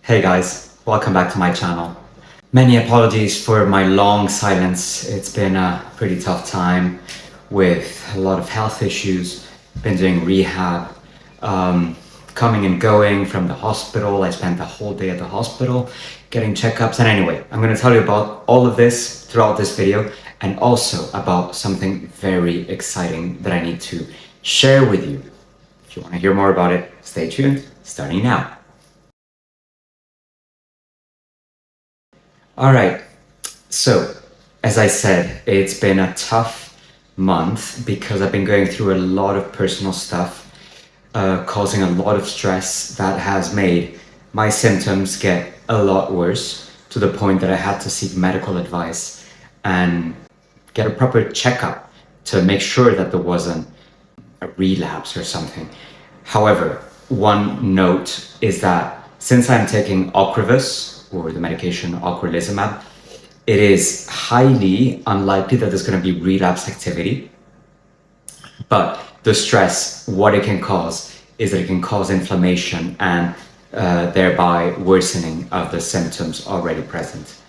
Hey guys, welcome back to my channel. Many apologies for my long silence. It's been a pretty tough time with a lot of health issues. Been doing rehab, coming and going from the hospital. I spent the whole day at the hospital getting checkups. And anyway, I'm going to tell you about all of this throughout this video and also about something very exciting that I need to share with you. If you want to hear more about it, stay tuned, starting now. All right, so as I said, it's been a tough month because I've been going through a lot of personal stuff, causing a lot of stress that has made my symptoms get a lot worse to the point that I had to seek medical advice and get a proper checkup to make sure that there wasn't a relapse or something. However, one note is that since I'm taking Ocrevus, or the medication ocrelizumab, it is highly unlikely that there's going to be relapse activity. But the stress, what it can cause is that it can cause inflammation and thereby worsening of the symptoms already present.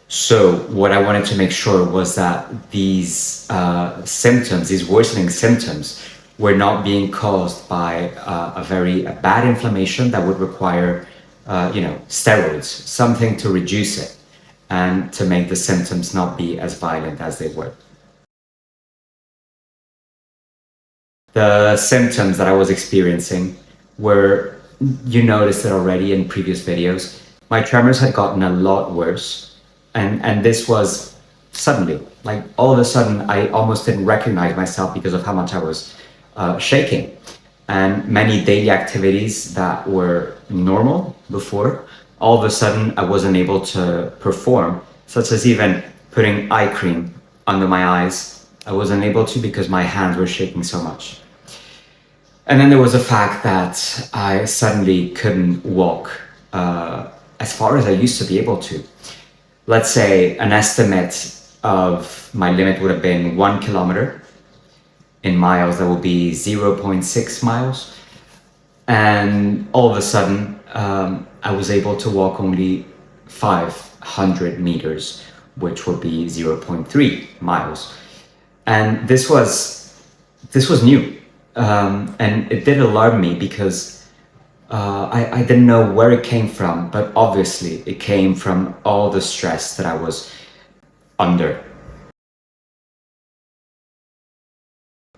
So what I wanted to make sure was that these symptoms, these worsening symptoms, were not being caused by a very bad inflammation that would require steroids, something to reduce it and to make the symptoms not be as violent as they were. The symptoms that I was experiencing were, you noticed it already in previous videos, my tremors had gotten a lot worse, and this was suddenly, like all of a sudden I almost didn't recognize myself because of how much I was shaking. And many daily activities that were normal before, all of a sudden I wasn't able to perform, such as even putting eye cream under my eyes. I wasn't able to because my hands were shaking so much. And then there was the fact that I suddenly couldn't walk as far as I used to be able to. Let's say an estimate of my limit would have been 1 kilometer. In miles, that will be 0.6 miles. And all of a sudden, I was able to walk only 500 meters, which would be 0.3 miles. And this was new. And it did alarm me because I didn't know where it came from, but obviously it came from all the stress that I was under.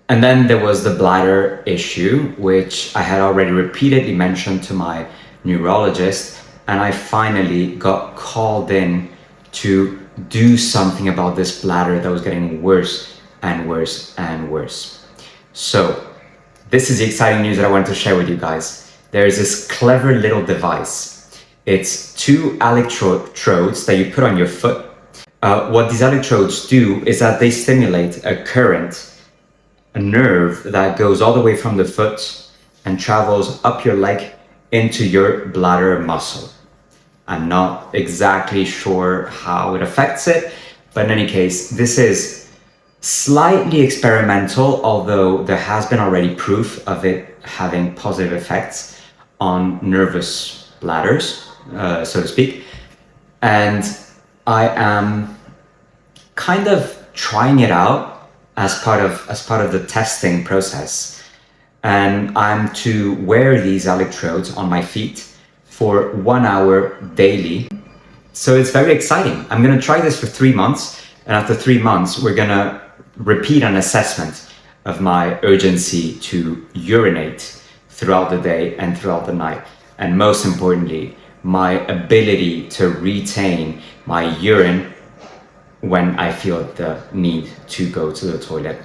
And then there was the bladder issue, which I had already repeatedly mentioned to my neurologist, and I finally got called in to do something about this bladder that was getting worse and worse and worse. So this is the exciting news that I wanted to share with you guys. There is this clever little device. It's 2 electrodes that you put on your foot. What these electrodes do is that they stimulate a current, a nerve that goes all the way from the foot and travels up your leg into your bladder muscle. I'm not exactly sure how it affects it, but in any case, this is slightly experimental, although there has been already proof of it having positive effects on nervous bladders, so to speak. And I am kind of trying it out as part of the testing process, and I'm to wear these electrodes on my feet for 1 hour daily. So it's very exciting. I'm going to try this for 3 months, and after 3 months we're going to repeat an assessment of my urgency to urinate throughout the day and throughout the night, and most importantly, my ability to retain my urine when I feel the need to go to the toilet.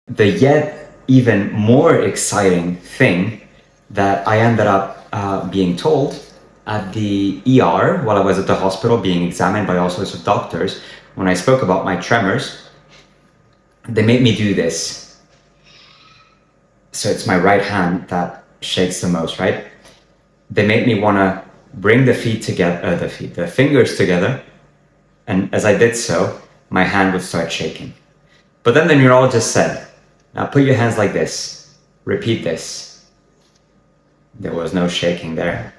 The yet even more exciting thing that I ended up being told at the ER while I was at the hospital being examined by all sorts of doctors, when I spoke about my tremors, they made me do this. So it's my right hand that shakes the most, right? They made me want to bring the fingers together, and as I did so, my hand would start shaking. But then the neurologist said, now put your hands like this, repeat this. There was no shaking there.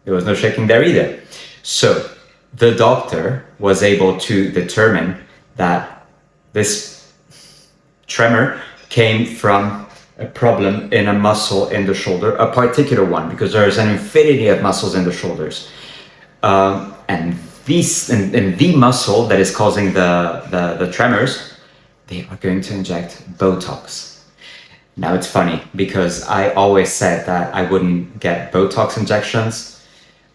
There was no shaking there either. So the doctor was able to determine that this tremor came from a problem in a muscle in the shoulder, a particular one, because there's an infinity of muscles in the shoulders. And the muscle that is causing the tremors, they are going to inject Botox. Now it's funny because I always said that I wouldn't get Botox injections,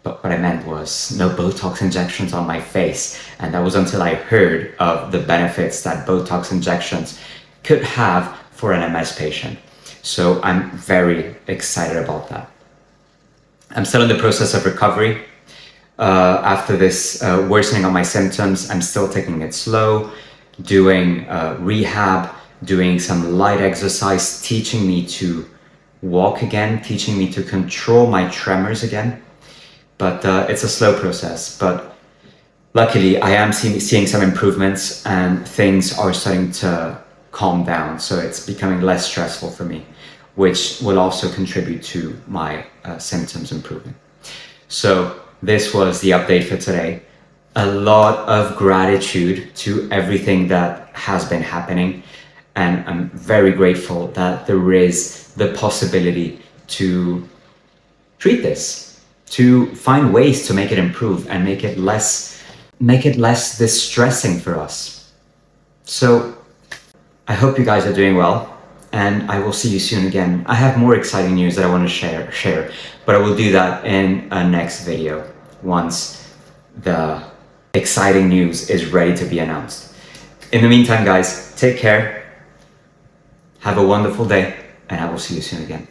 but what I meant was no Botox injections on my face. And that was until I heard of the benefits that Botox injections could have for an MS patient. So I'm very excited about that. I'm still in the process of recovery. After this worsening of my symptoms, I'm still taking it slow, doing rehab, doing some light exercise, teaching me to walk again, teaching me to control my tremors again. But it's a slow process. But luckily, I am seeing some improvements and things are starting to calm down. So it's becoming less stressful for me, which will also contribute to my symptoms improving. So this was the update for today. A lot of gratitude to everything that has been happening. And I'm very grateful that there is the possibility to treat this, to find ways to make it improve and make it less distressing for us. So I hope you guys are doing well, and I will see you soon again. I have more exciting news that I want to share, but I will do that in a next video once the exciting news is ready to be announced. In the meantime, guys, take care. Have a wonderful day, and I will see you soon again.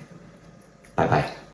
Bye-bye.